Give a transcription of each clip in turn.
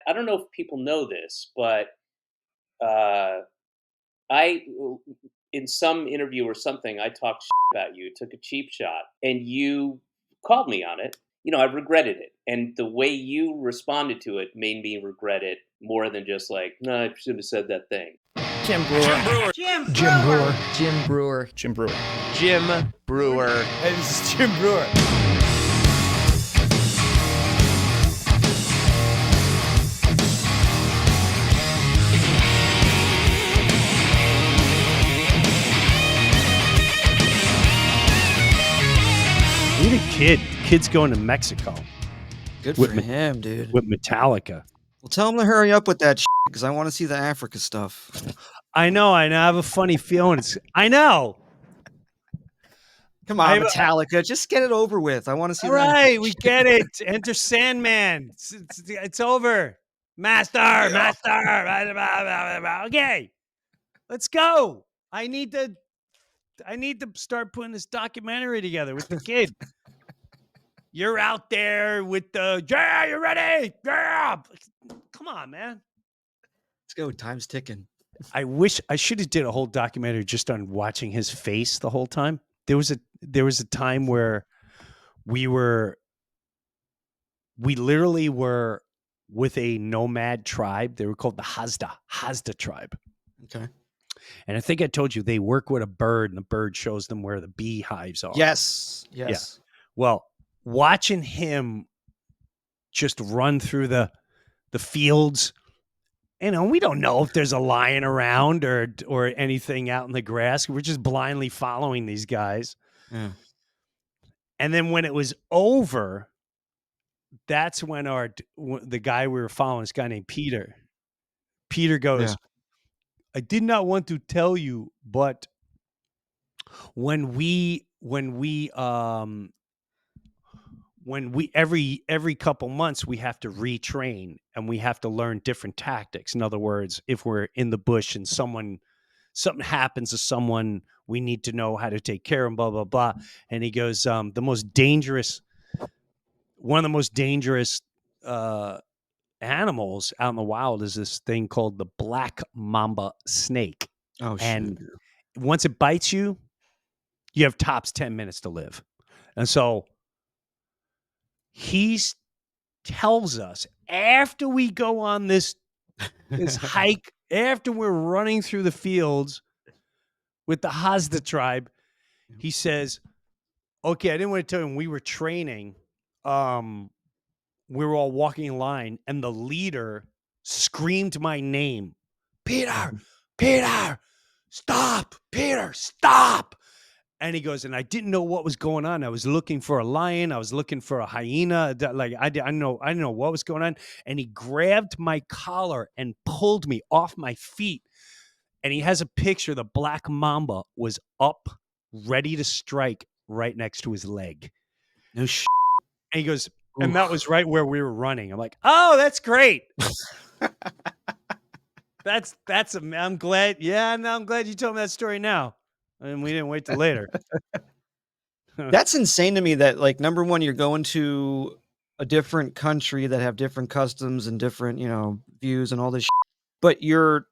I don't know if people know this, but uh, I in some interview or something, I talked about you, took a cheap shot, and you called me on it. I regretted it, and the way you responded to it made me regret it more than just like, no, I shouldn't have said that thing. Jim Brewer. Jim Brewer. Jim Brewer. Jim Brewer. Jim Breuer. Hey, this is Jim Brewer. Need a kid. Kid's going to Mexico Good for him, dude. with Metallica. Well, tell him to hurry up with that because I want to see the Africa stuff. I know. I have a funny feeling. I know. Come on, Metallica. Just get it over with. I want to see All right, we get it. Enter Sandman. It's over. Master. Okay, let's go. I need to start putting this documentary together with the kid. You're out there with the you ready? Yeah. Come on, man. Let's go. Time's ticking. I wish I should have did a whole documentary just on watching his face the whole time. There was a time where we literally were with a nomad tribe. They were called the Hazda tribe. Okay. And I think I told you they work with a bird, and the bird shows them where the beehives are. Yes. Yeah. Well, watching him just run through the fields, we don't know if there's a lion around or anything out in the grass. We're just blindly following these guys. Yeah. And then when it was over, that's when the guy we were following, this guy named Peter goes, I did not want to tell you, but when we every couple months we have to retrain and we have to learn different tactics. In other words, if we're in the bush and something happens to someone, we need to know how to take care of them, blah, blah, blah. And he goes, one of the most dangerous animals out in the wild is this thing called the black mamba snake. Oh, shit. And once it bites you, you have tops 10 minutes to live. And so he tells us after we go on this hike, after we're running through the fields with the Hazda tribe, he says, okay, I didn't want to tell you when we were training, we were all walking in line and the leader screamed my name. Peter, stop, Peter, stop. And he goes, and I didn't know what was going on. I was looking for a lion. I was looking for a hyena. Like I didn't know what was going on. And he grabbed my collar and pulled me off my feet. And he has a picture. The black mamba was up, ready to strike right next to his leg. No shit. And he goes, and that was right where we were running. I'm like, oh, that's great. I'm glad. Yeah, no, I'm glad you told me that story now. And we didn't wait till later. That's insane to me that, like, number one, you're going to a different country that have different customs and different, views and all this shit, but you're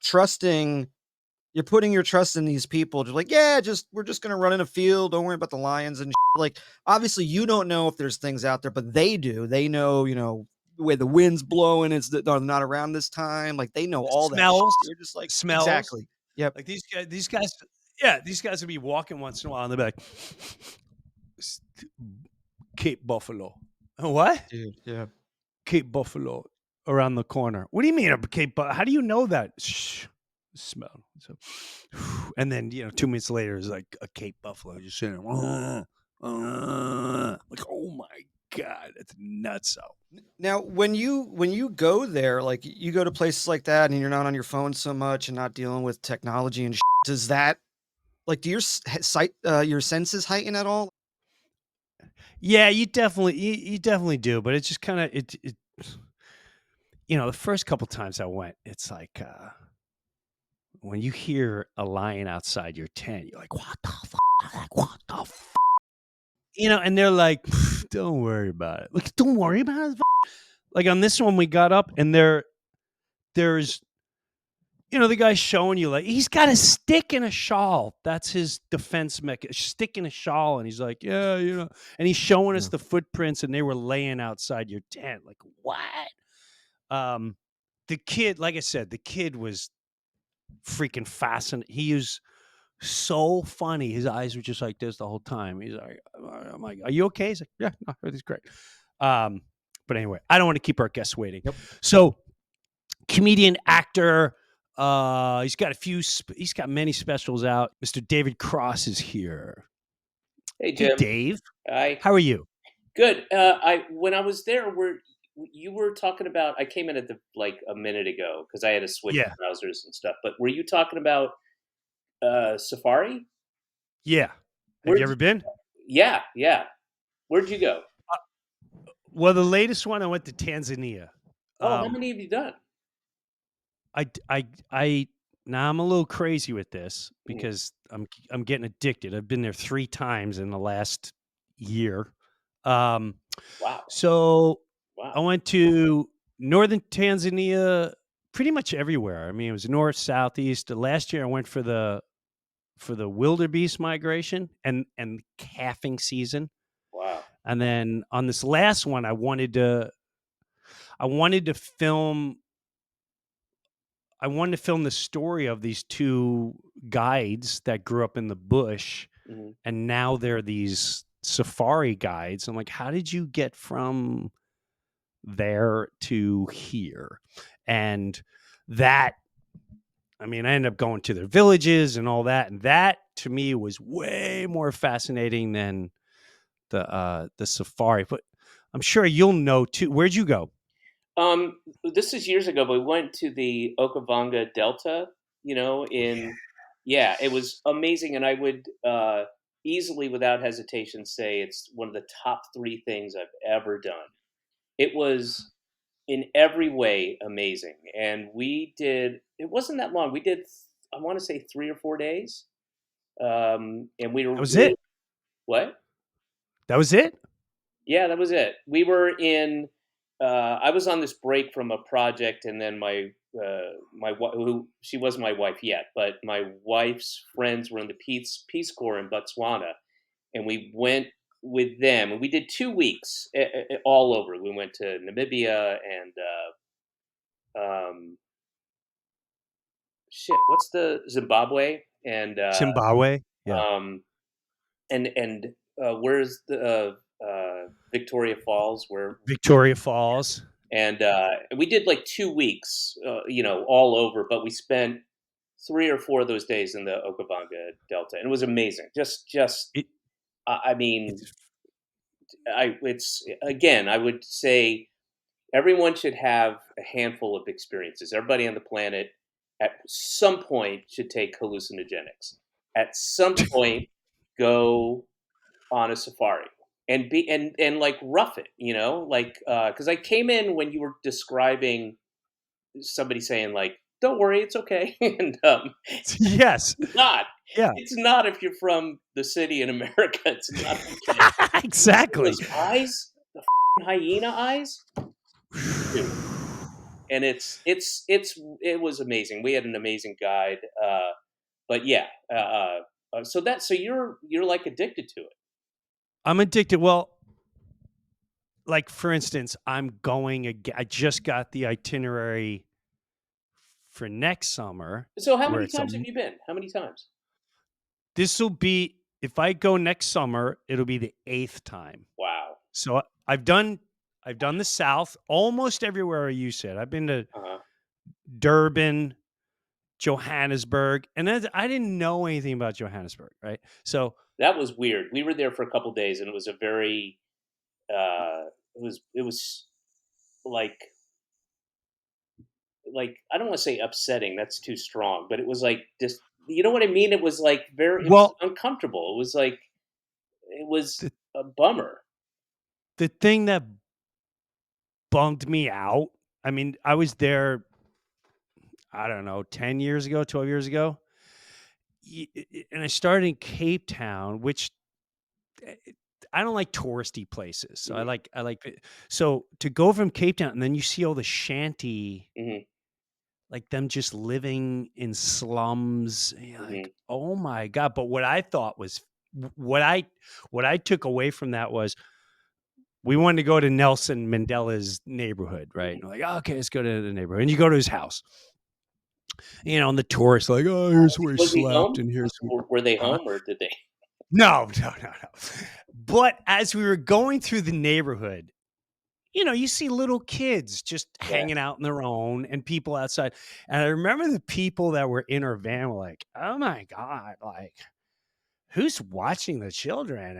putting your trust in these people. They're like, yeah, we're just going to run in a field. Don't worry about the lions and shit. Like, obviously you don't know if there's things out there, but they do. They know, the way the wind's blowing, they're not around this time. Like, they know all smells, that shit. You're just like, smells. Exactly. Yep. Like these guys. Yeah, these guys will be walking once in a while and they'll be like, Cape Buffalo. What? Dude, yeah. Cape Buffalo around the corner. What do you mean a Cape Buffalo? How do you know that? Shh, smell. So, and then, 2 minutes later, it's like a Cape Buffalo just sitting there. Like, oh my God, that's nuts. Now, when you go there, like you go to places like that and you're not on your phone so much and not dealing with technology and does that, like, do your senses heighten at all? Yeah, you definitely do, but it's just kind of it. The first couple times I went, it's like when you hear a lion outside your tent, you're like, what the fuck? Like, what the fuck? And they're like, don't worry about it. Like, don't worry about it. Like on this one, we got up and they're there's, the guy's showing you, like, he's got a stick and a shawl. That's his defense mechanism. Stick and a shawl, and he's like, yeah, and he's showing us Yeah. the footprints, and they were laying outside your tent. Like, what? Um, the kid, like I said, the kid was freaking fascinating. He was so funny. His eyes were just like this the whole time. He's like, I'm like, are you okay? He's like, yeah, no, everything's great. But anyway, I don't want to keep our guests waiting. Yep. So, comedian, actor, he's got many specials out. Mr. David Cross is here. Hey, Hey, Jim. Dave, Hi. how are you? Good. When I was there, you were talking about? I came in at like a minute ago because I had to switch Yeah, browsers and stuff. But were you talking about Safari? yeah. Have Where? you ever been? Yeah, yeah. Where'd you go? Well, the latest one, I went to Tanzania. Oh, how Um, many have you done? I now I'm a little crazy with this Mhm. because I'm getting addicted. I've been there 3 times in the last year. Um, Wow, so I wow. went to northern Tanzania, pretty much everywhere. I mean, it was north, southeast. Last year I went for the wildebeest migration and calving season. Wow. And then on this last one I wanted to film I wanted to film the story of these 2 guides that grew up in the bush, Mhm. and now they're these safari guides. I'm like, how did you get from there to here? And that, I mean, I ended up going to their villages and all that, and that to me was way more fascinating than the safari. But I'm sure you'll know too. Where'd you go? This is years ago, but we went to the Okavanga Delta, yeah, it was amazing. And I would easily, without hesitation, say it's one of the top 3 things I've ever done. It was in every way amazing. And it wasn't that long. We did, I want to say 3 or 4 days. And we That were was really, it. what? That was it. Yeah, that was it. We were in. I was on this break from a project, and then who she wasn't my wife yet, but my wife's friends were in the Peace Corps in Botswana, and we went with them, and we did 2 weeks all over. We went to Namibia and um, shit. What's the Zimbabwe and Zimbabwe. Yeah. um, where's the Victoria Falls where Victoria Falls. and we did like 2 weeks, all over. But we spent 3 or 4 of those days in the Okavanga Delta, and it was amazing. It, I mean, it's it's again, I would say everyone should have a handful of experiences. Everybody on the planet, at some point, should take hallucinogenics. At some point, go on a safari and be and like rough it, like because I came in when you were describing somebody saying like, "Don't worry, it's okay," and yes. it's not. Yeah. It's not if you're from the city in America. It's not okay. Exactly. Those eyes, the hyena eyes, dude. And it was amazing. We had an amazing guide, but yeah. So you're like addicted to it. I'm addicted. Well, like for instance, I'm going again. I just got the itinerary for next summer So how where many times have you been? How many times? this will be, if I go next summer, it'll be the 8th time. Wow. So I've done the South almost everywhere you said. I've been to Uh-huh. Durban, Johannesburg, and then I didn't know anything about Johannesburg, right? So That was weird. We were there for a couple days, and it was a very it was like I don't want to say upsetting. That's too strong, but it was like just you know what I mean. It was like it was well, uncomfortable. It was like it was the a bummer. the thing that bummed me out. I mean, I was there, I don't know, 10 years ago, 12 years ago. And I started in Cape Town, which eh, I don't like touristy places. So Hmm. so to go from Cape Town and then you see all the shanty Hmm. like them just living in slums. Mhm. Like, oh my God. But what I thought was what I took away from that was we wanted to go to Nelson Mandela's neighborhood, right? Mhm. And we're like, oh, okay, let's go to the neighborhood. And you go to his house, and the tourists like, oh, here's where he Was he slept, home? and here's Were they huh? home or did they? No, no, no, no. But as we were going through the neighborhood, you see little kids just Yeah. hanging out on their own and people outside. And I remember the people that were in our van were like, oh my God, like, who's watching the children?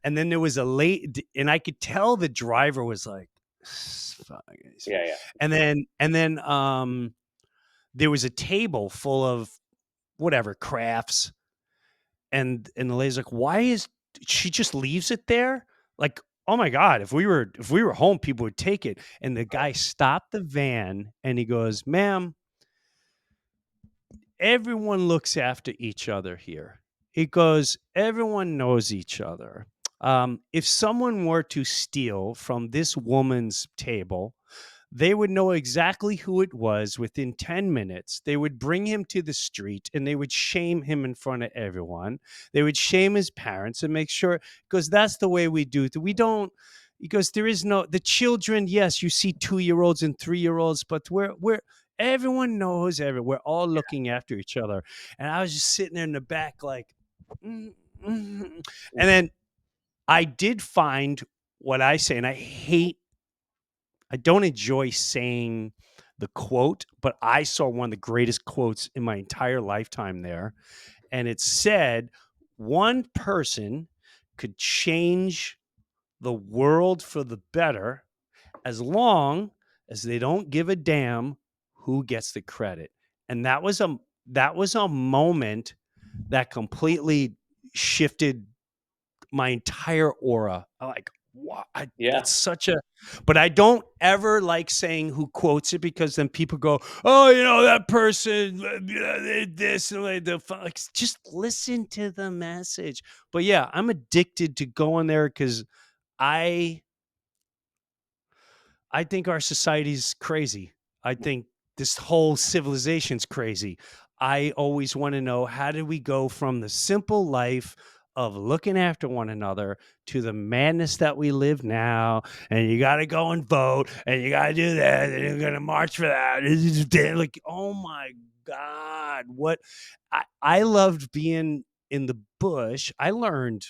And then there was a late, and I could tell the driver was like, fuck. Yeah, yeah. And then there was a table full of whatever crafts. And the lady's like, why is she just leaves it there? Like, oh my God, if we were home, people would take it. And the guy stopped the van and he goes, ma'am, everyone looks after each other here. He goes, everyone knows each other. If someone were to steal from this woman's table, they would know exactly who it was within 10 minutes. They would bring him to the street and they would shame him in front of everyone. They would shame his parents and make sure, because that's the way we do it. We don't, because there is no, the children, yes, you see 2-year-olds and 3-year-olds, but everyone knows we're all looking after each other. And I was just sitting there in the back, like, mm, and then I did find what I say, and I don't enjoy saying the quote, but I saw one of the greatest quotes in my entire lifetime there. And it said, one person could change the world for the better as long as they don't give a damn who gets the credit. And that was a moment that completely shifted my entire aura. I like, wow, Yeah. that's such a, but I don't ever like saying who quotes it because then people go, oh, that person did this and like, just listen to the message. But yeah, I'm addicted to going there because I I think our society's crazy. I think this whole civilization's crazy. I always want to know, how did we go from the simple life of looking after one another to the madness that we live now? And you got to go and vote, and you got to do that, and you're going to march for that. Like, oh my God, what I loved being in the bush. I learned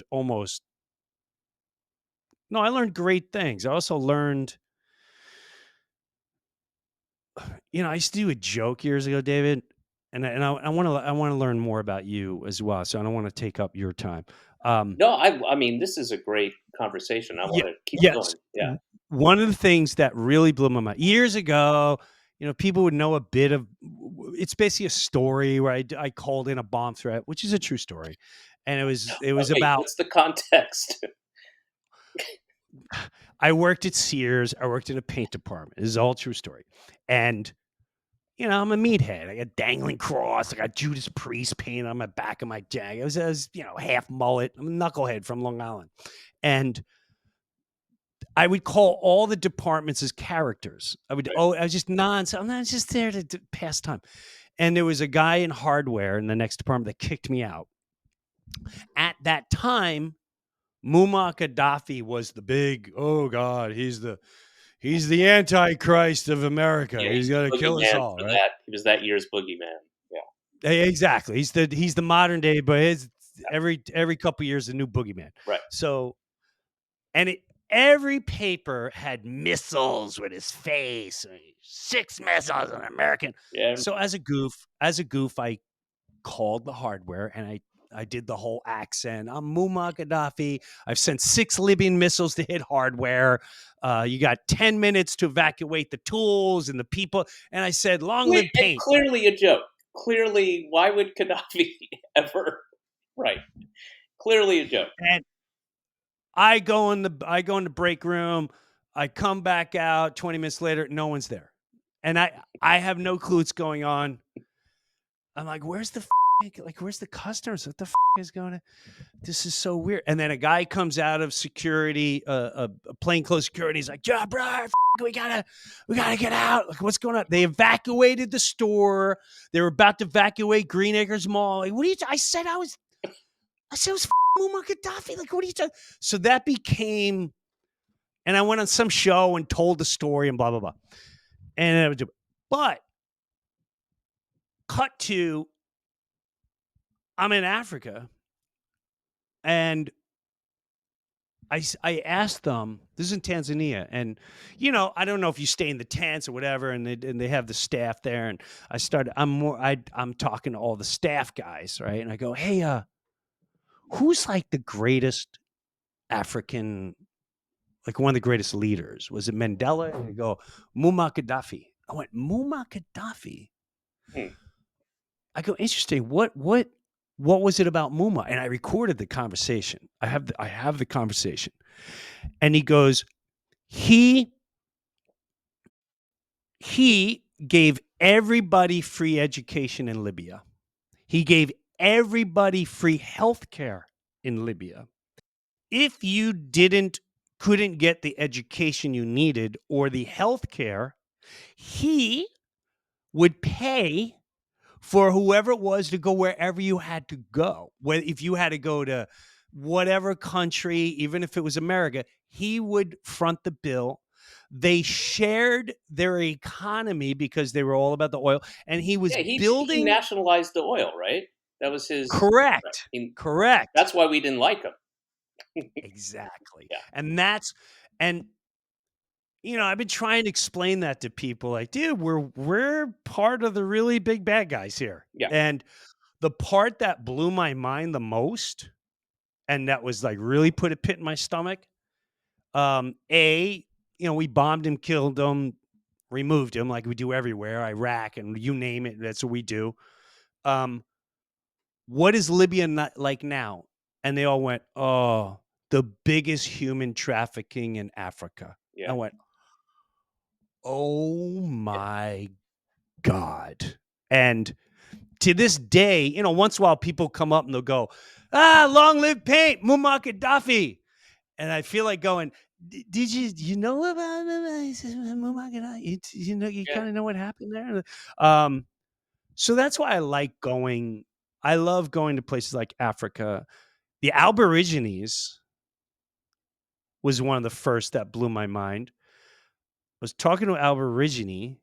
almost no, I learned great things. I also learned, I used to do a joke years ago, David, and I want to learn more about you as well. So I don't want to take up your time. Um, No, I mean, this is a great conversation. I yeah, wanna keep yes. going. Yeah. One of the things that really blew my mind years ago, people would know a bit of. It's basically a story where I called in a bomb threat, which is a true story, and it was Okay, about. what's the context? I worked at Sears. I worked in a paint department. This is all true story, and I'm a meathead. I got dangling cross. I got Judas Priest paint on my back of my jag. I was half mullet. I'm a knucklehead from Long Island. And I would call all the departments as characters. Right. I was just nonsense. I'm not just there to pass time. And there was a guy in hardware in the next department that kicked me out. At that time, Muammar Gaddafi was the big, oh God, he's the Antichrist of America. Yeah, He's he's the gonna kill us boogeyman all, for right? that. He was that year's boogeyman. Yeah. Exactly. He's the modern day, but every couple years a new boogeyman. Right. So every paper had missiles with his face, 6 missiles on American. Yeah. So as a goof, I called the hardware and I did the whole accent. I'm Muammar Gaddafi. I've sent 6 Libyan missiles to hit hardware. You got 10 minutes to evacuate the tools and the people. And I said, long live And paint. clearly a joke. Clearly, why would Gaddafi ever? Right. Clearly a joke. And I go in the break room. I come back out 20 minutes later, no one's there. And I have no clue what's going on. I'm like, where's the like, where's the customers? What the is going on? This is so weird. And then a guy comes out of security, a plainclothes security. He's like, yeah, bro, we gotta get out. Like, what's going on? They evacuated the store. They were about to evacuate Green Acres Mall. Like, what are you? I said it was Muammar Gaddafi. Like, what are you talking? So that became, and I went on some show and told the story and blah blah blah. And but cut to, I'm in Africa, and I asked them, this is in Tanzania, and I don't know if you stay in the tents or whatever, and they have the staff there, and I'm talking to all the staff guys, right? And I go, hey, who's like the greatest African, like one of the greatest leaders? Was it Mandela? And they go, Muammar Gaddafi. I went, Muammar Gaddafi. Hmm. I go, interesting. What was it about Muammar? And I recorded the conversation. I have the conversation. And he goes, he gave everybody free education in Libya. He gave everybody free health care in Libya. If you couldn't get the education you needed or the health care, he would pay for whoever it was to go wherever you had to go. If you had to go to whatever country, even if it was America, he would front the bill. They shared their economy because they were all about the oil, and he was Yeah, he building. nationalized the oil, right? That was his. Right. Correct. Correct. That's why we didn't like him. Exactly. Yeah. And I've been trying to explain that to people, like, dude, we're part of the really big bad guys here. Yeah. And the part that blew my mind the most, and that was like really put a pit in my stomach, we bombed him, killed him, removed him like we do everywhere, Iraq, and you name it, that's what we do. What is Libya not like now? And they all went, oh, the biggest human trafficking in Africa. Yeah. I went, oh my God. And to this day, once in a while people come up and they'll go, long live paint, Muammar Gaddafi. And I feel like going, did you know about Muammar Gaddafi? You kind of know what happened there? So that's why I like going. I love going to places like Africa. The Aborigines was one of the first that blew my mind. I was talking to an Aborigine,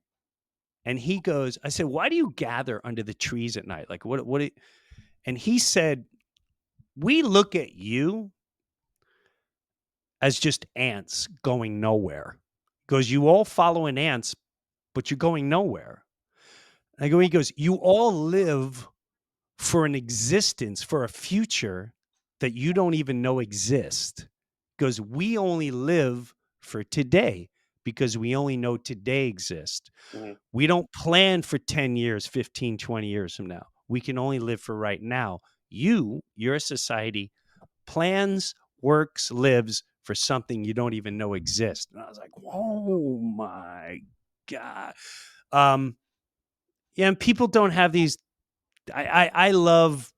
and he goes, I said, why do you gather under the trees at night? Like, and he said, we look at you as just ants going nowhere. Because you all following ants, but you're going nowhere. He goes, you all live for an existence, for a future that you don't even know exists. Because we only live for today because we only know today exists. Mm-hmm. We don't plan for 10 years, 15, 20 years from now. We can only live for right now. Your society plans, works, lives for something you don't even know exists. And I was like, oh my God. And people don't have these. I love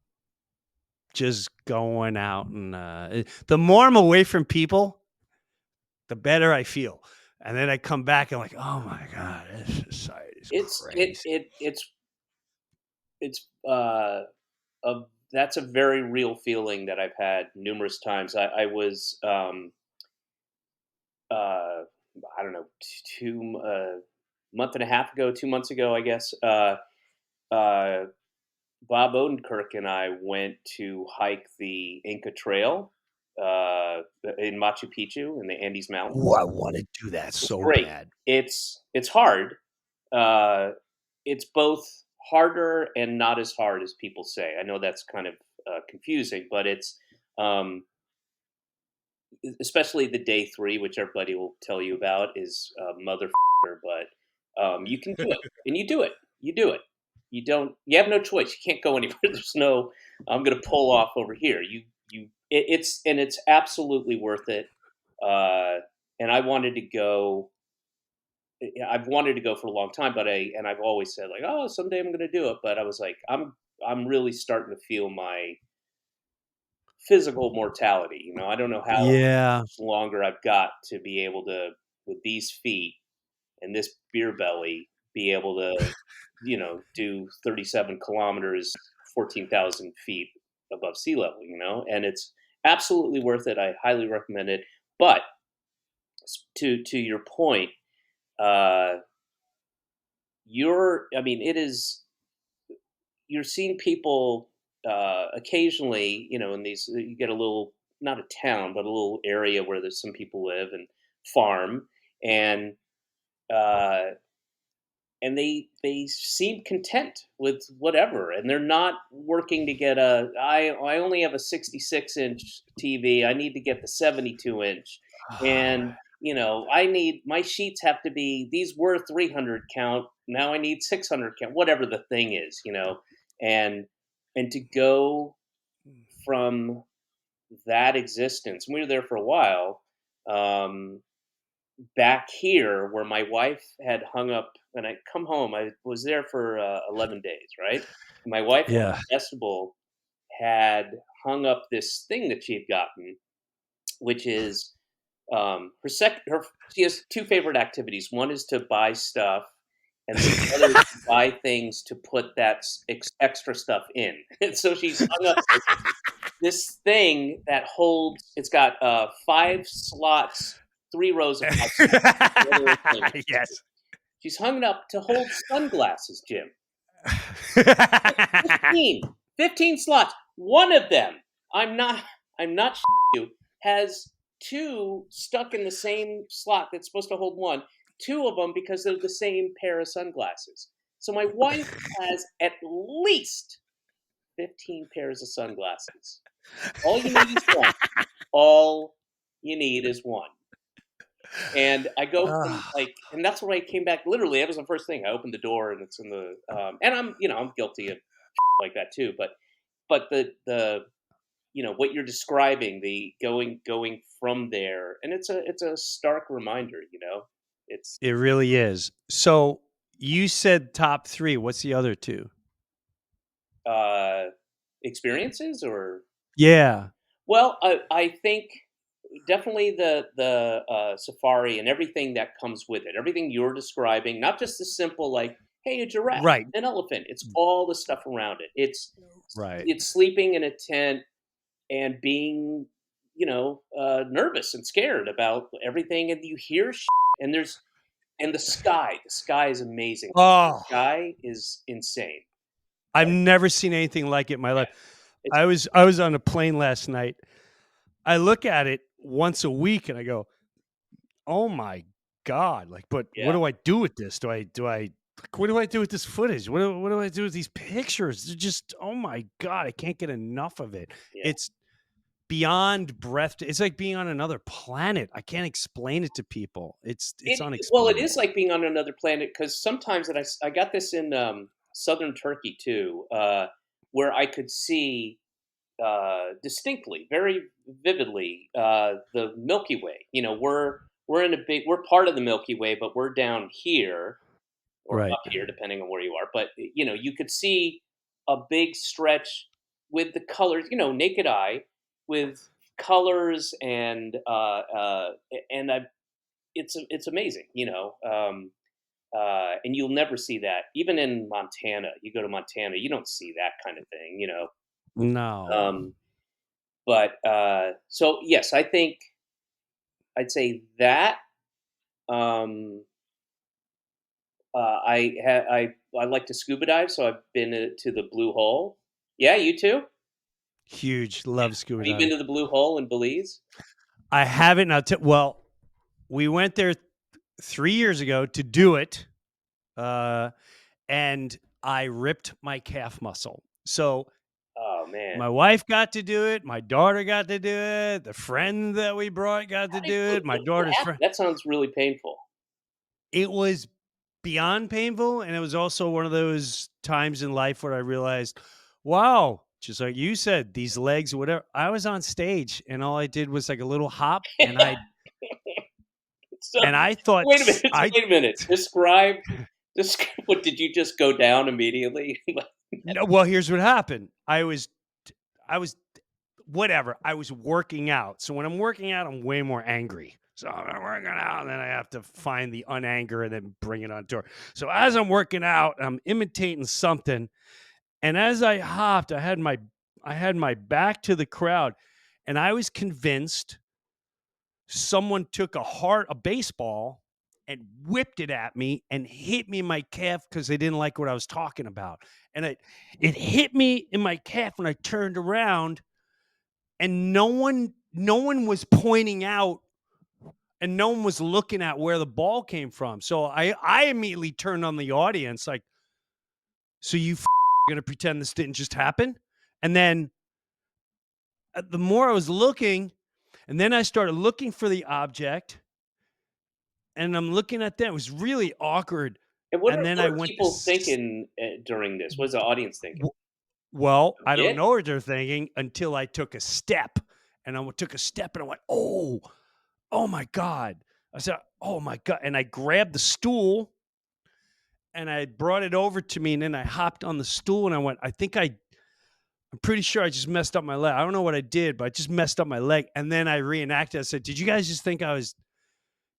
just going out, and the more I'm away from people, the better I feel. And then I come back and I'm like, oh my God, this society is crazy. It's a that's a very real feeling that I've had numerous times. I was I don't know, month and a half ago, 2 months ago, I guess. Uh, Bob Odenkirk and I went to hike the Inca Trail in Machu Picchu in the Andes Mountains. Oh, I want to do that It's so great. bad. It's hard. Uh, it's both harder and not as hard as people say. I know that's kind of confusing, but it's especially the day 3, which everybody will tell you about, is motherfucker. But you can do it, and you do it. You do it. You don't. You have no choice. You can't go anywhere. There's no. I'm going to pull off over here. It's absolutely worth it. And I wanted to go. I've wanted to go for a long time, but I've always said like, oh, someday I'm going to do it. But I was like, I'm I'm really starting to feel my physical mortality. I don't know how Yeah. much longer I've got to be able to, with these feet and this beer belly, be able to, do 37 kilometers, 14,000 feet above sea level, and it's absolutely worth it. I highly recommend it. But to your point, uh, it is, you're seeing people occasionally, in these, you get a little, not a town, but a little area where there's some people live and farm, and uh, they seem content with whatever, and they're not working to get I only have a 66-inch TV. I need to get the 72-inch, and I need, my sheets have to be, these were 300 count, now I need 600 count, whatever the thing is, and to go from that existence. And we were there for a while. Back here where my wife had hung up, and I come home, I was there for 11 days, right? My wife on Yeah. the vestibule had hung up this thing that she had gotten, which is she has two favorite activities. One is to buy stuff, and the other is to buy things to put that extra stuff in. And so she's hung up this thing that holds, it's got 5 slots, 3 rows of 5 slots. Other thing. Yes. She's hung it up to hold sunglasses, Jim. 15, 15 slots. One of them, I'm not you, has two stuck in the same slot that's supposed to hold one. Two of them because they're the same pair of sunglasses. So my wife has at least 15 pairs of sunglasses. All you need is one. All you need is one. And I go from Ah, and that's when I came back. Literally, that was the first thing. I opened the door, and it's in the, and I'm guilty of like that too. But the what you're describing, the going from there, and it's a stark reminder. It's it really is. So you said top 3. What's the other 2? uh, experiences, or, Yeah. well, I think definitely the safari and everything that comes with it. Everything you're describing, not just the simple, like, hey, a giraffe, Right. an elephant. It's all the stuff around it. Right. It's sleeping in a tent and being, nervous and scared about everything, and you hear and the sky. The sky is amazing. The Oh, sky is insane. I've never seen anything like it in my Yeah, life. it's I was on a plane last night. I look at it once a week and I go, "Oh my god!" Like, but what yeah, do I do with this? Like, what do I do with this footage? What do I do with these pictures? They're just, oh my god! I can't get enough of it. yeah. It's beyond breath. It's like being on another planet. I can't explain it to people. It's Well, it is unexplainable. like being on another planet, because sometimes, and I got this in southern Turkey too, where I could see distinctly, very vividly, the Milky Way. We're part of the Milky Way, but we're down here or Right. up here, depending on where you are. But you could see a big stretch with the colors, naked eye, with colors, and it's amazing, and you'll never see that even in Montana. You go to Montana, you don't see that kind of thing. No. Um, but so yes, I think I'd say that. Um, I like to scuba dive, so I've been to the Blue Hole. Yeah, you too. Huge. Love scuba Have you been diving. to the Blue Hole in Belize? I haven't. Now, well, we went there 3 years ago to do it, uh, and I ripped my calf muscle. So Oh man, my wife got to do it. My daughter got to do it. The friend that we brought got to do it. My what daughter's happened? friend. That sounds really painful. It was beyond painful, and it was also one of those times in life where I realized, wow, just like you said, these legs, whatever. I was on stage, and all I did was like a little hop, and I So, and I thought wait a minute. I Wait a minute. Describe. What did you just go down immediately? No, well, here's what happened. I was whatever. I was working out. So when I'm working out, I'm way more angry. So I'm working out, and then I have to find the unanger and then bring it on tour. So as I'm working out, I'm imitating something, and as I hopped, I had my back to the crowd, and I was convinced someone took a baseball and whipped it at me and hit me in my calf because they didn't like what I was talking about. And it hit me in my calf when I turned around, and no one was pointing out, and no one was looking at where the ball came from. So I immediately turned on the audience like, so you gonna pretend this didn't just happen? And then the more I was looking, and then I started looking for the object, and I'm looking at that. It was really awkward. And And then what I are went to people thinking during this? What's the audience thinking? well, I don't Yeah. know what they're thinking until I took a step. And I took a step and I went, oh my God. I said, oh my God. And I grabbed the stool and I brought it over to me. And then I hopped on the stool and I went, I'm pretty sure I just messed up my leg. I don't know what I did, but I just messed up my leg. And then I reenacted. I said, did you guys just think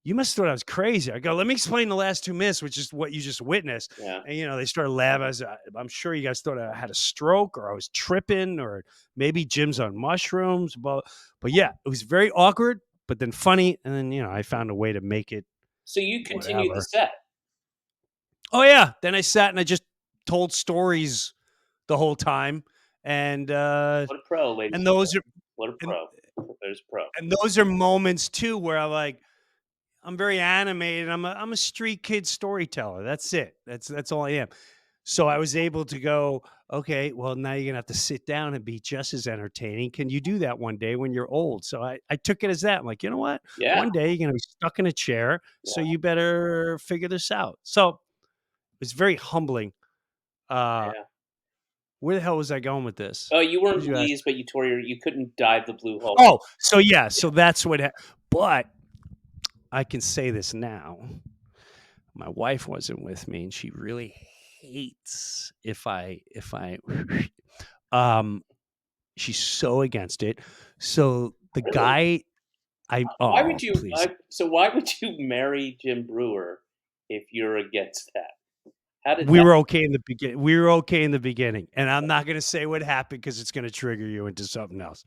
you must have thought I was crazy. I go, let me explain the last 2 minutes, which is what you just witnessed. Yeah. And, they started laughing. I'm sure you guys thought I had a stroke or I was tripping or maybe Jim's on mushrooms. But yeah, it was very awkward, but then funny. And then, I found a way to make it So you continued the whatever. set. Oh, yeah. Then I sat and I just told stories the whole time. And What a pro, ladies. and those are What a and, pro. There's a pro. and those are moments too where I'm very animated. I'm a street kid storyteller. That's it. That's all I am. So I was able to go, okay, well, now you're gonna have to sit down and be just as entertaining. Can you do that one day when you're old? So I took it as that. I'm like, you know what? Yeah. One day you're gonna be stuck in a chair, so Yeah. you better figure this out. So it's very humbling. Yeah. Where the hell was I going with this? Oh, you What weren't did you ask? Belize, but you couldn't dive the blue hole. Oh, so yeah, so that's what. But I can say this now. My wife wasn't with me, and she really hates if I she's so against it. So the Really? guy Why would you? please. Why would you marry Jim Brewer if you're against that? How did We that? were okay in the beginning. We were okay in the beginning, and I'm not going to say what happened because it's going to trigger you into something else.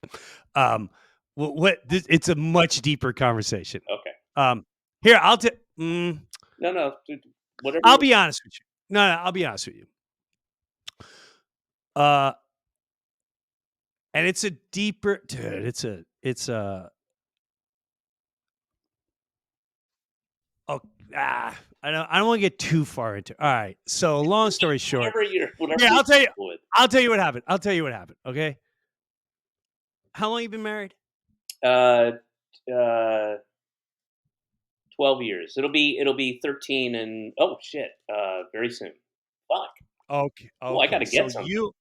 It's a much deeper conversation. Okay. Here No, dude, whatever. I'll be honest with you. No, I'll be honest with you. And it's a deeper, dude. It's a. Oh, I don't want to get too far into. All right. So long story short, Whatever yeah, you're I'll tell you. comfortable with. I'll tell you what happened. I'll tell you what happened. Okay. How long you been married? Uh, uh, 12 years. It'll be 13 and oh shit. Very soon. Fuck. Okay. Oh, I Okay. gotta get So something. you.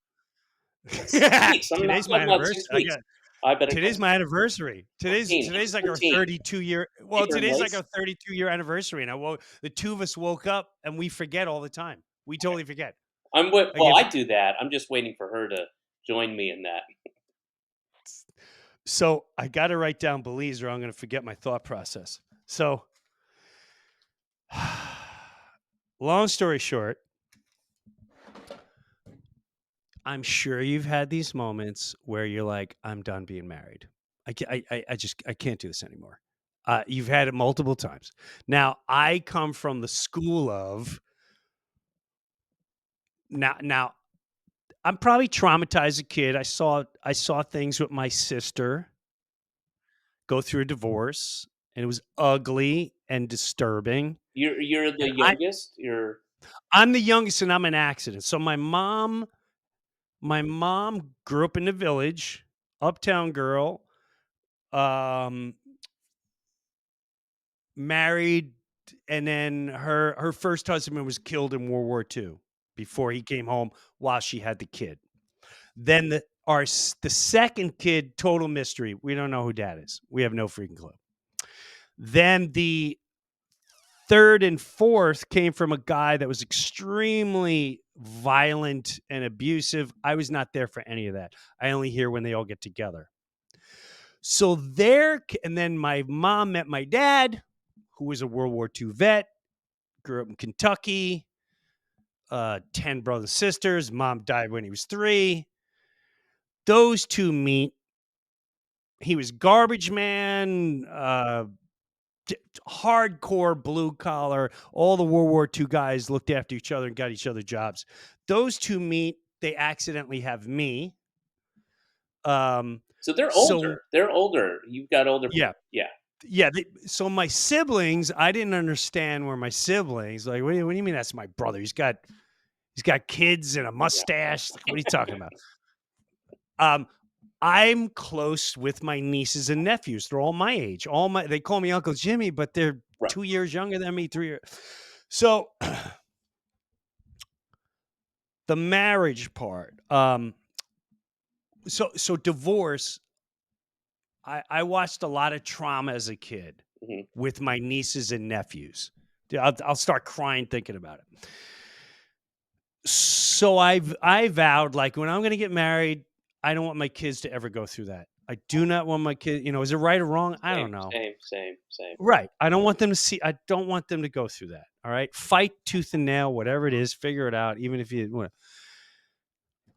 6 weeks. I'm Today's my not about 6 anniversary. weeks. I better Today's get my anniversary. Today's 13. today's like our 13. 32-year. Well, Paper today's like nice. our 32-year anniversary, and the two of us woke up and we forget all the time. We totally forget. Like Well, if I do that. I'm just waiting for her to join me in that. so, I got to write down Belize, or I'm going to forget my thought process. So, long story short, I'm sure you've had these moments where you're like, I'm done being married. I can't do this anymore. You've had it multiple times. Now, I come from the school of now I'm probably traumatized as a kid. I saw things with my sister go through a divorce, and it was ugly and disturbing. You're And the youngest. I'm the youngest, and I'm an accident. So my mom grew up in the village, uptown girl, um, married, and then her first husband was killed in World War II before he came home while she had the kid. Then the second kid, total mystery. We don't know who dad is. We have no freaking clue. Then the third and fourth came from a guy that was extremely violent and abusive. I was not there for any of that. I only hear when they all get together. So and then my mom met my dad, who was a World War II vet, grew up in Kentucky, 10 brothers, sisters. Mom died when he was 3. Those two meet. He was garbage man, hardcore blue collar. All the World War II guys looked after each other and got each other jobs. Those two meet. They accidentally have me. So they're So- older. They're older. You've got older. Yeah. Yeah. Yeah. So my siblings, I didn't understand where my siblings, like, what do you mean that's my brother? He's got kids and a mustache. Like, what are you talking about? I'm close with my nieces and nephews. They're all my age. They call me Uncle Jimmy, but they're Right. 2 years younger than me, 3 years. So the marriage part. So divorce. I watched a lot of trauma as a kid Mhm. with my nieces and nephews. I'll start crying thinking about it. So I vowed, like, when I'm going to get married, I don't want my kids to ever go through that. I do not want my kids, is it right or wrong? I don't know. Same. Right. I don't want them to go through that. All right. Fight tooth and nail, whatever it is, figure it out. Even if you,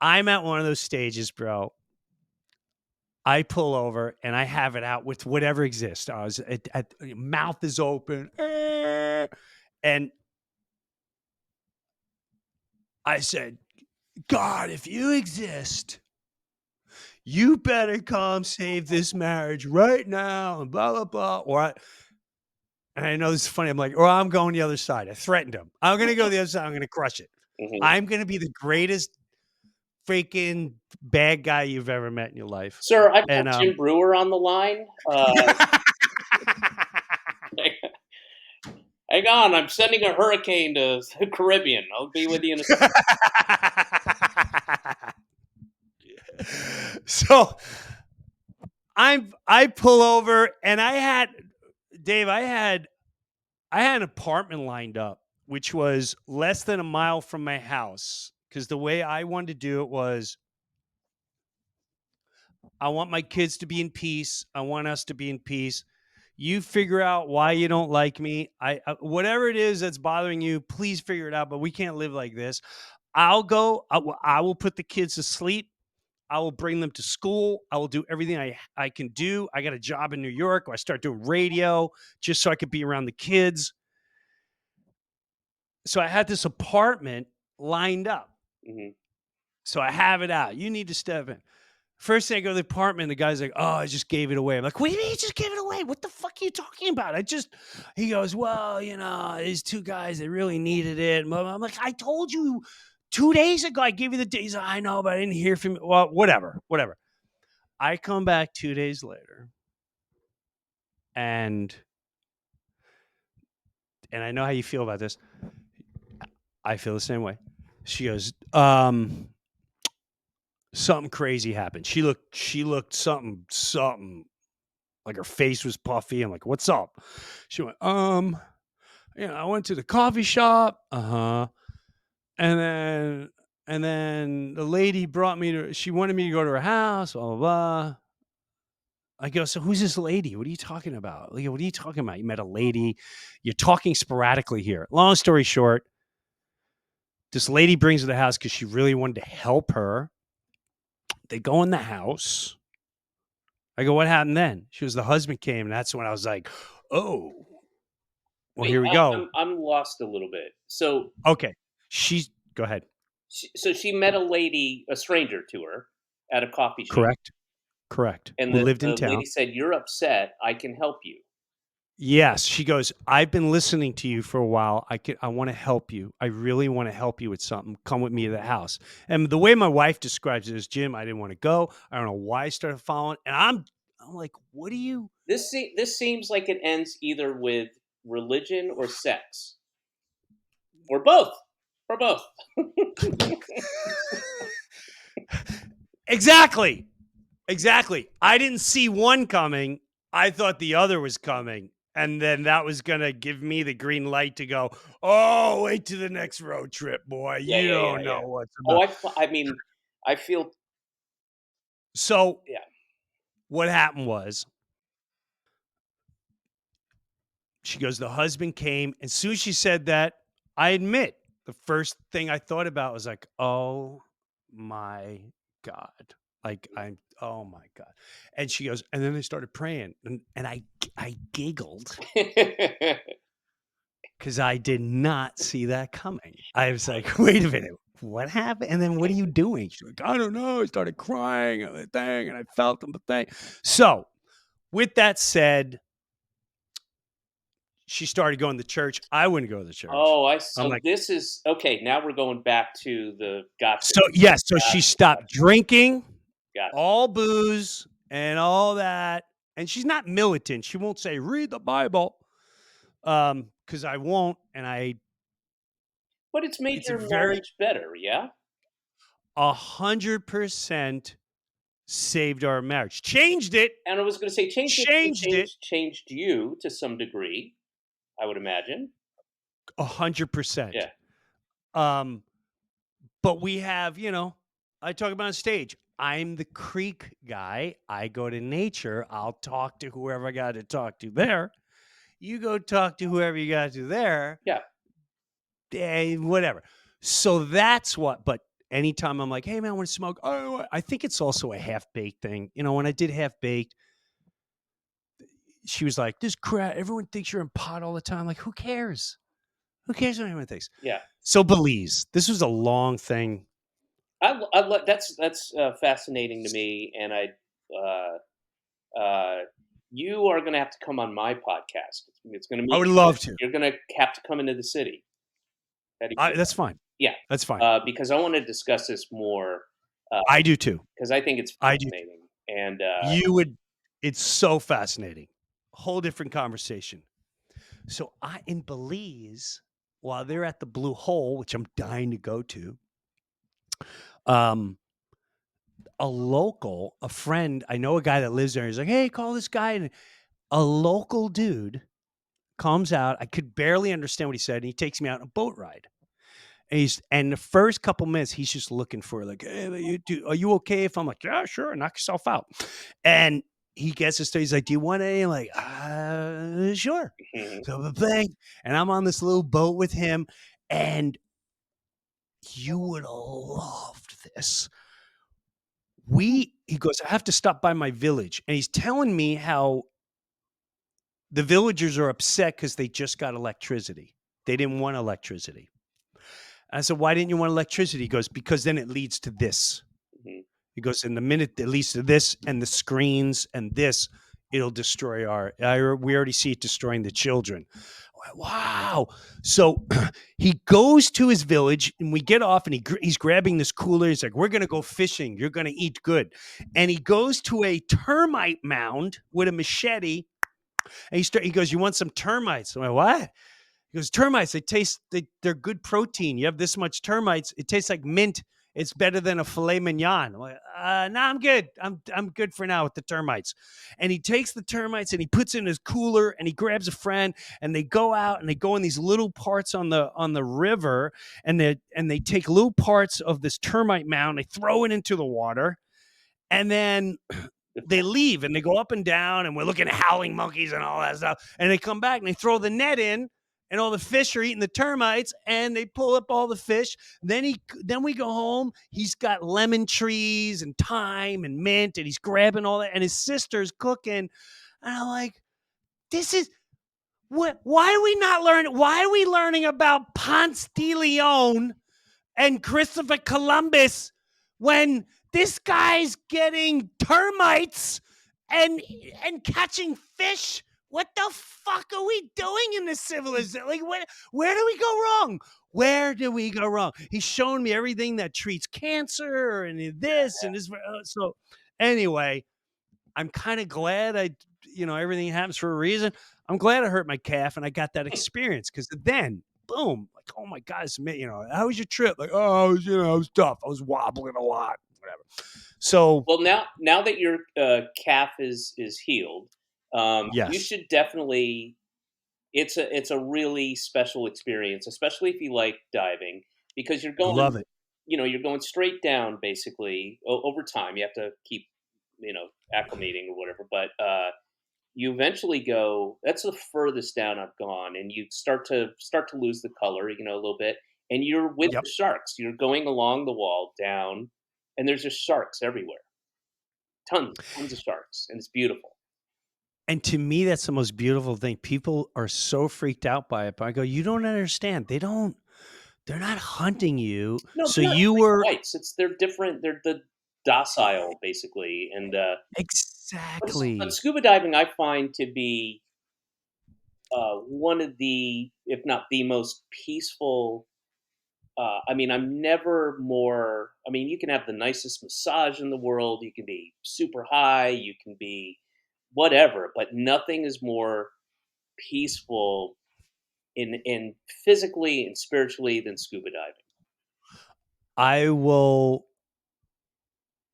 I'm at one of those stages, bro. I pull over and I have it out with whatever exists. I was mouth is open, and I said, God, if you exist, you better come save this marriage right now, and blah, blah, blah. And I know this is funny. I'm like, or I'm going the other side. I threatened him. I'm going to go the other side. I'm going to crush it. Mhm. I'm going to be the greatest freaking bad guy you've ever met in your life. Sir, I've And, got Jim Breuer on the line. Hang on, I'm sending a hurricane to the Caribbean. I'll be with you in a second. So I pull over and I had an apartment lined up, which was less than a mile from my house. Because the way I wanted to do it was, I want my kids to be in peace. I want us to be in peace. You figure out why you don't like me. Whatever it is that's bothering you, please figure it out. But we can't live like this. I will put the kids to sleep. I will bring them to school. I will do everything I can do. I got a job in New York where I start doing radio just so I could be around the kids. So I had this apartment lined up. Mhm. So I have it out. You need to step in. First thing I go to the apartment, the guy's like, oh, I just gave it away. I'm like, what do you mean you just gave it away? What the fuck are you talking about? He goes, well, these two guys, they really needed it. I'm like, I told you 2 days ago, I gave you the days. I know, but I didn't hear from you. Well, whatever. I come back 2 days later and I know how you feel about this. I feel the same way. She goes, something crazy happened. She looked something like her face was puffy. I'm like, what's up? She went, I went to the coffee shop. And then the lady she wanted me to go to her house, blah, blah, blah. I go, so who's this lady? What are you talking about? Like, what are you talking about? You met a lady. You're talking sporadically here. Long story short, this lady brings her to the house because she really wanted to help her. They go in the house. I go, what happened then? She was, the husband came. And that's when I was like, oh, well, Wait, here we go. I'm lost a little bit. So Okay. Go ahead. she met a lady, a stranger to her, at a coffee shop. Correct. And Who the lived in town. lady said, you're upset. I can help you. Yes. She goes, I've been listening to you for a while. I want to help you. I really want to help you with something. Come with me to the house. And the way my wife describes it is, Jim, I didn't want to go. I don't know why I started following. And I'm like, what do you? This seems like it ends either with religion or sex. Or both. Or both. Exactly. I didn't see one coming. I thought the other was coming. And then that was gonna give me the green light to go, oh, wait to the next road trip, boy. Yeah, You yeah, don't yeah, know yeah. what's Oh, about. I mean, I feel So yeah. what happened was she goes, the husband came. As soon as she said that, I admit the first thing I thought about was like, oh my God. Oh my God. And she goes, and then they started praying. And I giggled because I did not see that coming. I was like, wait a minute, what happened? And then what are you doing? She's like, I don't know. I started crying and the thing, and I felt the thing. So, with that said, she started going to church. I wouldn't go to the church. Oh, I'm so like, this is okay. Now we're going back to the gotcha. so yes, so she Gotcha. stopped drinking, Gotcha. all booze and all that. And she's not militant. She won't say, read the Bible. Because I won't. And But it's made it's a your very marriage better, yeah? 100% saved our marriage. Changed it. And I was gonna say Changed it changed you to some degree, I would imagine. 100%. Yeah. Um, but we have, I talk about on stage. I'm the creek guy. I go to nature. I'll talk to whoever I got to talk to there. You go talk to whoever you got to there. Yeah. Whatever. So that's what. But anytime I'm like, hey man, I want to smoke. Oh, I think it's also a half baked thing. When I did half baked, she was like, "This crap. Everyone thinks you're in pot all the time. Like, who cares? Who cares what anyone thinks?" Yeah. So Belize. This was a long thing. That's fascinating to me, and you are gonna have to come on my podcast. It's gonna I mean would love to. you're gonna have to come into the city. How do you feel That's fine. yeah, That's fine. because I wanna discuss this more, I do too. because I think it's I do. fascinating, and, You would. It's so fascinating. Whole different conversation. So in Belize, while they're at the Blue Hole, which I'm dying to go to, a friend, I know a guy that lives there. He's like, hey, call this guy. And a local dude comes out. I could barely understand what he said. And he takes me out on a boat ride. And the first couple minutes, he's just looking for like, hey, are you okay? If I'm like, yeah, sure, knock yourself out. And he gets us to, he's like, do you want any? I'm like, sure. mhm. So bang, and I'm on this little boat with him, and you would have loved this. He goes, I have to stop by my village, and he's telling me how the villagers are upset because they just got electricity. They didn't want electricity. I said, why didn't you want electricity? He goes, because then it leads to this. Mhm. He goes, in the minute it leads to this and the screens and this, it'll destroy we already see it destroying the children. Wow. So he goes to his village and we get off and he's grabbing this cooler. He's like, we're going to go fishing. You're going to eat good. And he goes to a termite mound with a machete. And he goes, you want some termites? I'm like, what? He goes, termites, they're good protein. You have this much termites. It tastes like mint. It's better than a filet mignon. I'm like, no, I'm good. I'm good for now with the termites. And he takes the termites and he puts it in his cooler and he grabs a friend and they go out and they go in these little parts on the river and they take little parts of this termite mound, they throw it into the water, and then they leave and they go up and down and we're looking at howling monkeys and all that stuff. And they come back and they throw the net in and all the fish are eating the termites and they pull up all the fish. Then we go home. He's got lemon trees and thyme and mint and he's grabbing all that and his sister's cooking. And I'm like, this is what, why are we not learning? Why are we learning about Ponce de Leon and Christopher Columbus when this guy's getting termites and catching fish? What the fuck are we doing in this civilization? Like, where do we go wrong? Where do we go wrong? He's shown me everything that treats cancer and this and this. So anyway, I'm kind of glad everything happens for a reason. I'm glad I hurt my calf and I got that experience because then, boom, like, oh my God, how was your trip? Like, oh, I was tough. I was wobbling a lot, whatever. So, Well, now that your calf is healed, you yes, should definitely it's a really special experience, especially if you like diving, because you're going, Love it. you're going straight down basically over time. You have to keep, acclimating or whatever, but you eventually go. That's the furthest down I've gone, and you start to lose the color, a little bit, and you're with Yep. the sharks. You're going along the wall down, and there's just sharks everywhere, tons of sharks, and it's beautiful. And to me, that's the most beautiful thing. People are so freaked out by it, but I go, you don't understand. They're not hunting you. No, So they're not you great were whites. They're different. They're the docile, basically, and but exactly. scuba diving I find to be one of the, if not the most peaceful. I mean, I'm never more. I mean, you can have the nicest massage in the world. You can be super high. You can be whatever, but nothing is more peaceful in physically and spiritually than scuba diving. I will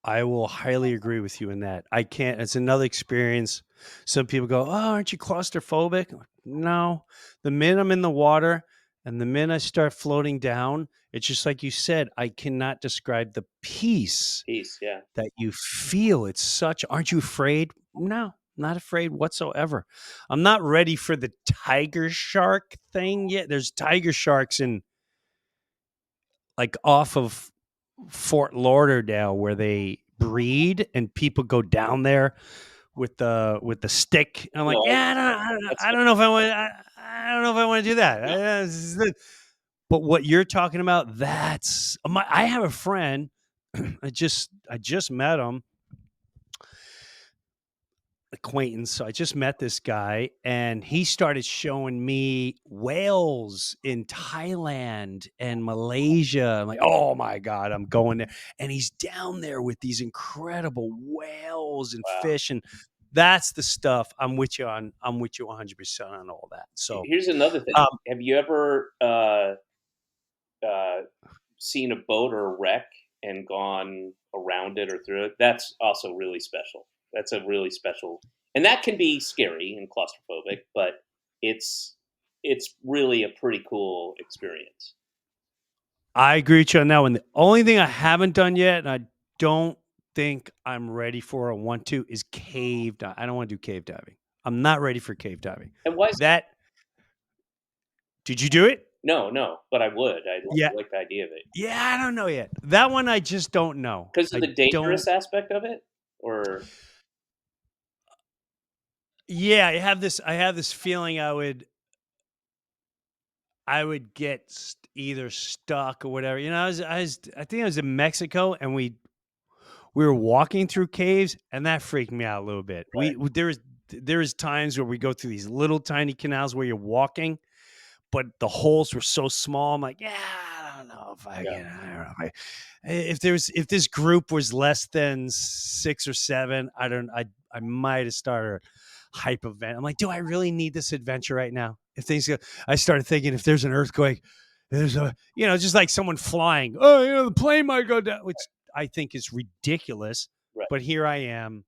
I will highly agree with you in that. I can't it's another experience. Some people go, "Oh, aren't you claustrophobic?" I'm like, no. The minute I'm in the water and the minute I start floating down, it's just like you said, I cannot describe the peace Peace, yeah. that you feel. It's such aren't you afraid? No, not afraid whatsoever. I'm not ready for the tiger shark thing yet. There's tiger sharks in like off of Fort Lauderdale where they breed and people go down there with the stick. And I'm like, No, yeah, that's I don't know if I want. I don't know if I want to do that. no. But what you're talking about, I have a friend. I just met him, acquaintance. So I just met this guy, and he started showing me whales in Thailand and Malaysia. I'm like, oh my god, I'm going there, and he's down there with these incredible whales and Wow. fish, and that's the stuff I'm with you on. I'm with you 100% on all that. So, Here's another thing. um, Have you ever uh, seen a boat or a wreck and gone around it or through it? That's also really special. That's a really special, and that can be scary and claustrophobic, but it's it's really a pretty cool experience. I agree with you on that one. The only thing I haven't done yet, and I don't think I'm ready for or want to, is cave dive. I don't want to do cave diving. I'm not ready for cave diving. And why is That did you do it? no, no, but I would. I Yeah. like the idea of it Yeah, I don't know yet. That one I just don't know. because of I the dangerous don't aspect of it, or yeah, I have this feeling I would get either stuck or whatever. You know, I think I was in Mexico and we were walking through caves, and that freaked me out a little bit. right? There is times where we go through these little tiny canals where you're walking, but the holes were so small. I'm like, yeah, I don't know if I Yeah, can. I don't know if this group was less than 6 or 7. I might have started a hype event. I'm like, do I really need this adventure right now? If things go, I started thinking if there's an earthquake, there's a just like someone flying. Oh, the plane might go down, which I think is ridiculous. right. But here I am,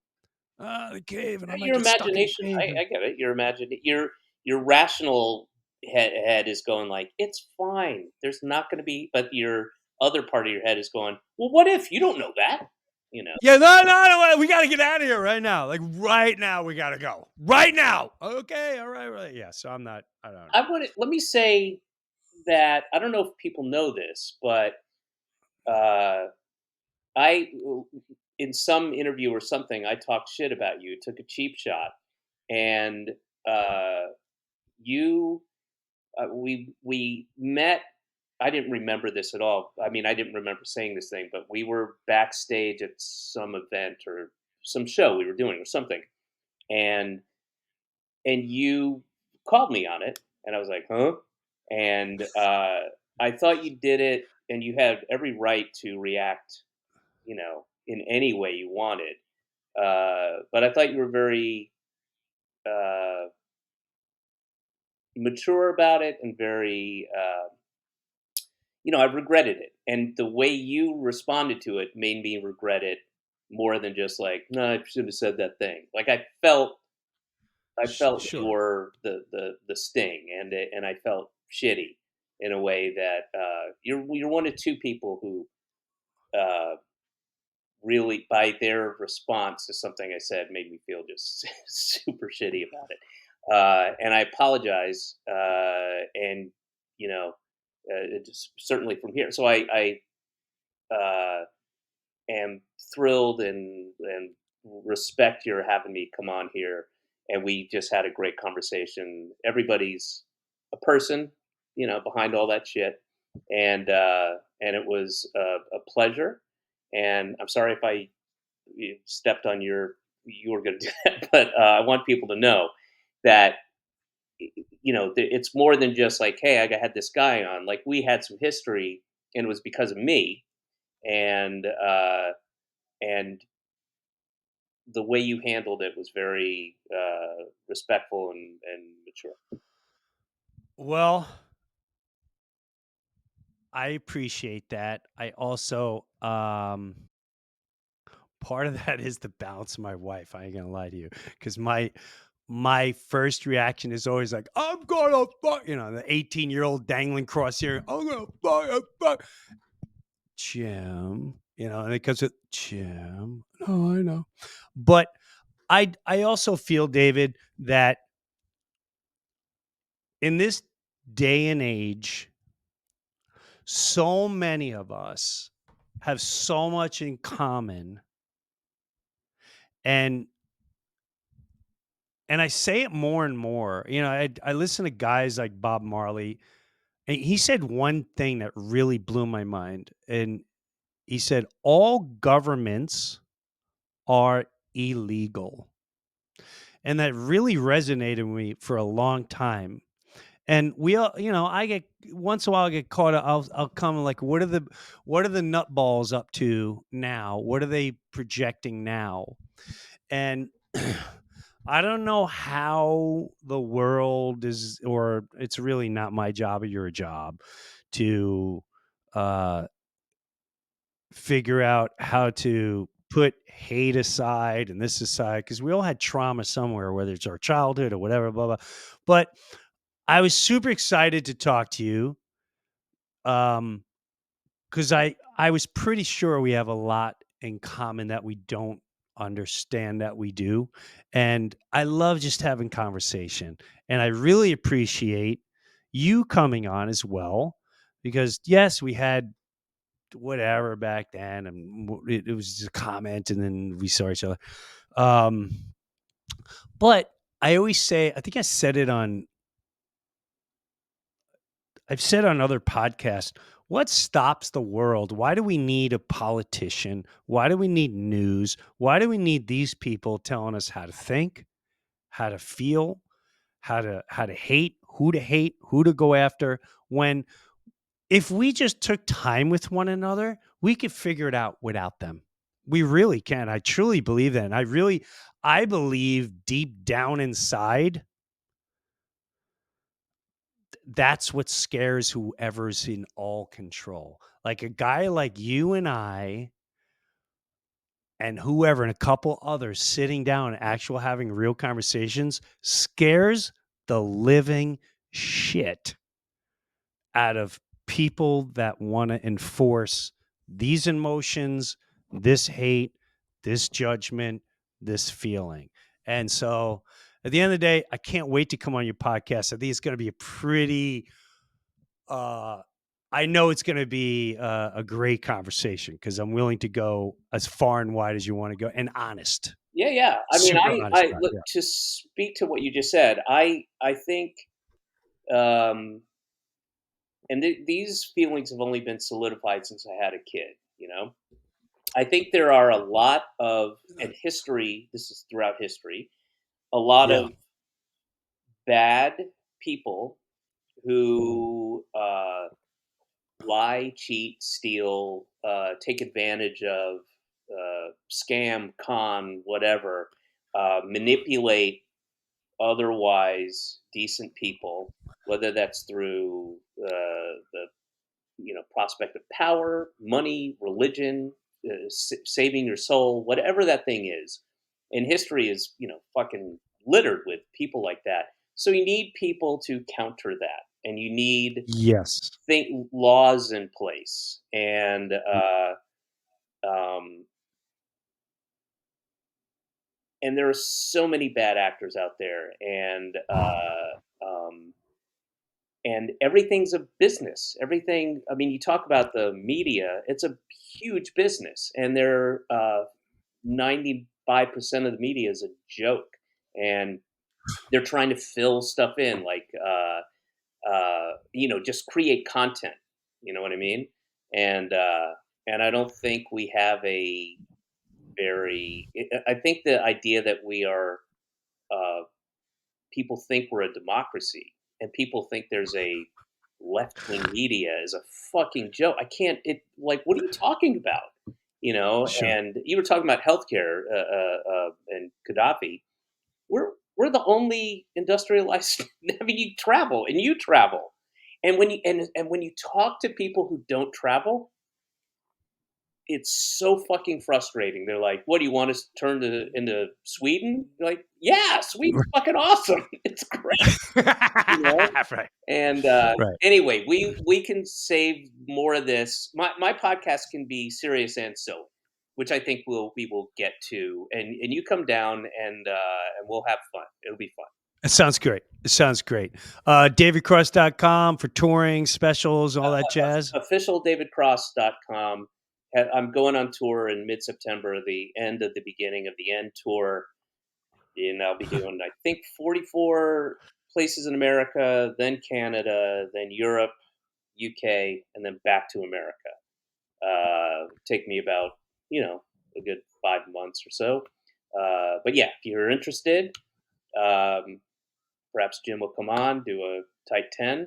the cave, and I might Your get stuck in the imagination, cave. I get it. Your rational head is going like, it's fine. There's not going to be, but your other part of your head is going, well, what if you don't know that? You know, Yeah, no, we got to get out of here right now. Like right now, we got to go right now. Okay, all right, right. Yeah. So I'm not. I don't know. I would let me say that I don't know if people know this, but uh, I in some interview or something, I talked shit about you, took a cheap shot, and uh, you we met. I didn't remember this at all. I mean, I didn't remember saying this thing, but we were backstage at some event or some show we were doing or something, and you called me on it, and I was like, huh? And I thought you did it, and you had every right to react, in any way you wanted. But I thought you were very uh, mature about it and very I regretted it, and the way you responded to it made me regret it more than just like, no, I should have said that thing. Like I felt I felt Sure. your the sting, and I felt shitty in a way that you're one of two people who uh, really, by their response to something I said, made me feel just super shitty about it. And I apologize. And you know, just certainly from here. So I am thrilled and respect your having me come on here, and we just had a great conversation. Everybody's a person, behind all that shit, and it was a pleasure. And I'm sorry if I stepped on you were going to do that, but I want people to know that it's more than just like, hey, had this guy on. Like, we had some history, and it was because of me, and and the way you handled it was very respectful and mature. Well, I appreciate that. I also part of that is the balance of my wife. I ain't gonna lie to you, because my first reaction is always like, "I'm gonna fuck," the 18-year-old dangling cross here. I'm gonna fuck Jim, and it goes with Jim. No, I know, but I also feel, David, that in this day and age, so many of us have so much in common, and I say it more and more. I listen to guys like Bob Marley, and he said one thing that really blew my mind. And he said, all governments are illegal. And that really resonated with me for a long time. And we all, I get once in a while I get caught up. I'll come like, what are the nutballs up to now? What are they projecting now? And I don't know how the world is, or it's really not my job or your job to uh, figure out how to put hate aside and this aside, because we all had trauma somewhere, whether it's our childhood or whatever, blah, blah. But I was super excited to talk to you. Because I was pretty sure we have a lot in common that we don't understand that we do, and I love just having conversation, and I really appreciate you coming on as well, because yes, we had whatever back then, and it was just a comment, and then we saw each other. Um, but I always say, I think I've said on other podcasts, what stops the world? Why do we need a politician? Why do we need news? Why do we need these people telling us how to think, how to feel, how to hate, who to go after? When if we just took time with one another, we could figure it out without them. We really can. I truly believe that. And I believe deep down inside, that's what scares whoever's in all control. Like a guy like you and I and whoever and a couple others sitting down and actual having real conversations scares the living shit out of people that want to enforce these emotions, this hate, this judgment, this feeling. And so at the end of the day, I can't wait to come on your podcast. I think it's going to be a pretty uh, I know it's going to be a great conversation, because I'm willing to go as far and wide as you want to go, and honest, Yeah, yeah. I mean, super honest I about it. look, to speak to what you just said. I think, um, and these feelings have only been solidified since I had a kid. I think there are a lot of, and history. This is throughout history. A lot Yeah, of bad people who lie, cheat, steal, take advantage of, scam, con, whatever, manipulate otherwise decent people, whether that's through the prospect of power, money, religion, saving your soul, whatever that thing is. And history is fucking littered with people like that. So you need people to counter that, and you need Yes. laws in place, and um, there are so many bad actors out there, and everything's a business. Everything. I mean, you talk about the media; it's a huge business, and 95% of the media is a joke, and they're trying to fill stuff in, like just create content. You know what I mean? And I don't think we have a very. I think the idea that we are people think we're a democracy, and people think there's a left wing media is a fucking joke. I can't. It like what are you talking about? Sure. And you were talking about healthcare and Gaddafi. We're the only industrialized. I mean, you travel, and when you talk to people who don't travel, it's so fucking frustrating. They're like, "What do you want us to turn into Sweden?" You're like, "Yeah, Sweden's fucking awesome. It's great." You know? Right. And Right. anyway, we can save more of this. My podcast can be serious and silly, which I think we will get to. And you come down and we'll have fun. It'll be fun. It sounds great. It sounds great. DavidCross.com for touring, specials, all that jazz. Officialdavidcross.com. I'm going on tour in mid-September, the end of the beginning of the end tour. And I'll be doing, I think, 44 places in America, then Canada, then Europe, UK, and then back to America. Take me about, a good 5 months or so. But yeah, if you're interested, um, perhaps Jim will come on, do a tight 10,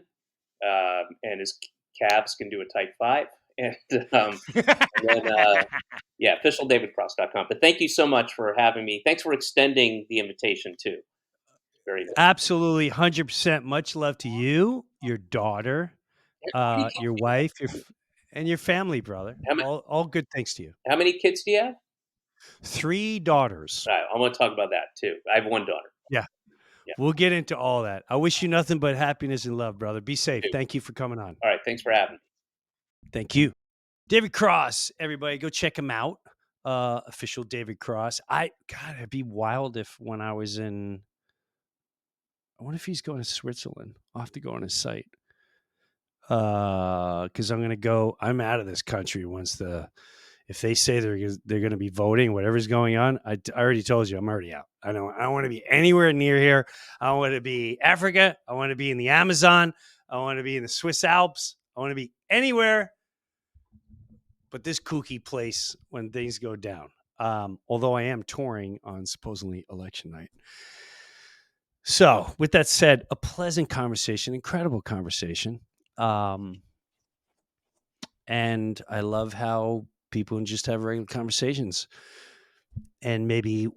and his calves can do a tight 5. And, and then, yeah, officialdavidcross.com. But thank you so much for having me. Thanks for extending the invitation, too. Very nice. Absolutely, 100%. Much love to you, your daughter, your wife, and your family, brother. How, ma- All good things to you. how many kids do you have? 3 daughters. All right, I want to talk about that, too. I have one daughter. Yeah, Yeah. we'll get into all that. I wish you nothing but happiness and love, brother. Be safe. Too. Thank you for coming on. All right, thanks for having me. Thank you. David Cross, everybody, go check him out. Official David Cross. God, it'd be wild if when I was in, I wonder if he's going to Switzerland. I'll have to go on his site. Because I'm out of this country if they say they're going to be voting, whatever's going on. I already told you, I'm already out. I don't want to be anywhere near here. I don't want to be Africa. I want to be in the Amazon. I want to be in the Swiss Alps. I want to be anywhere but this kooky place when things go down. Although I am touring on supposedly election night. So with that said, a pleasant conversation, incredible conversation. And I love how people can just have regular conversations. And maybe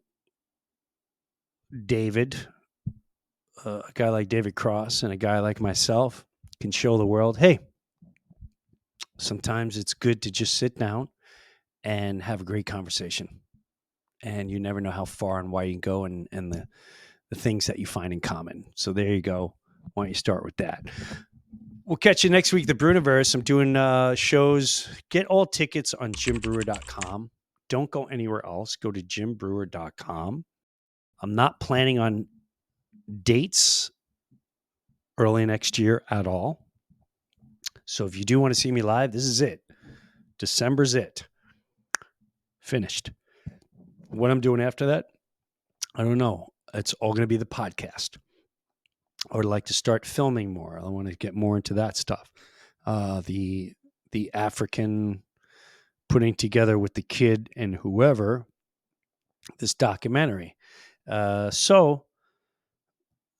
David, a guy like David Cross and a guy like myself can show the world, hey, sometimes it's good to just sit down and have a great conversation. And you never know how far and wide you can go and the things that you find in common. So there you go. Why don't you start with that? We'll catch you next week, the Breuniverse. I'm doing shows. Get all tickets on jimbreuer.com. Don't go anywhere else. Go to jimbreuer.com. I'm not planning on dates early next year at all. So if you do want to see me live, this is it. December's it. Finished. What I'm doing after that, I don't know. It's all going to be the podcast. I would like to start filming more. I want to get more into that stuff. The African putting together with the kid and whoever this documentary. So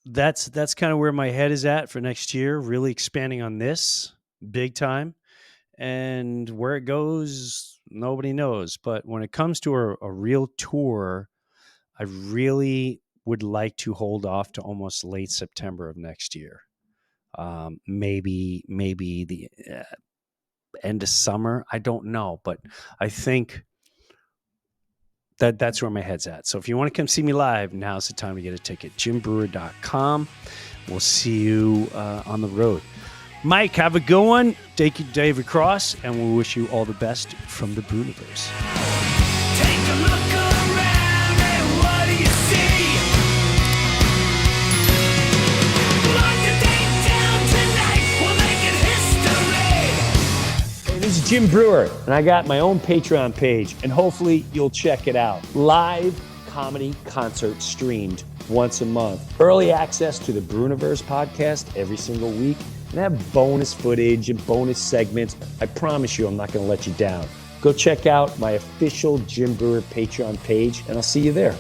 that's kind of where my head is at for next year. Really expanding on this big time, and where it goes, nobody knows. But when it comes to a real tour, I really would like to hold off to almost late September of next year. Maybe the end of summer. I don't know, but I think That's where my head's at. So if you want to come see me live, now's the time to get a ticket. JimBrewer.com. We'll see you on the road. Mike, have a good one. Thank you, David Cross, and we wish you all the best from the Breuniverse. Take a look around and what do you see? Lock the day down tonight, we'll make it history. Hey, this is Jim Breuer, and I got my own Patreon page, and hopefully you'll check it out. Live comedy concert streamed once a month. Early access to the Breuniverse podcast every single week, and have bonus footage and bonus segments. I promise you I'm not going to let you down. Go check out my official Jim Breuer Patreon page, and I'll see you there.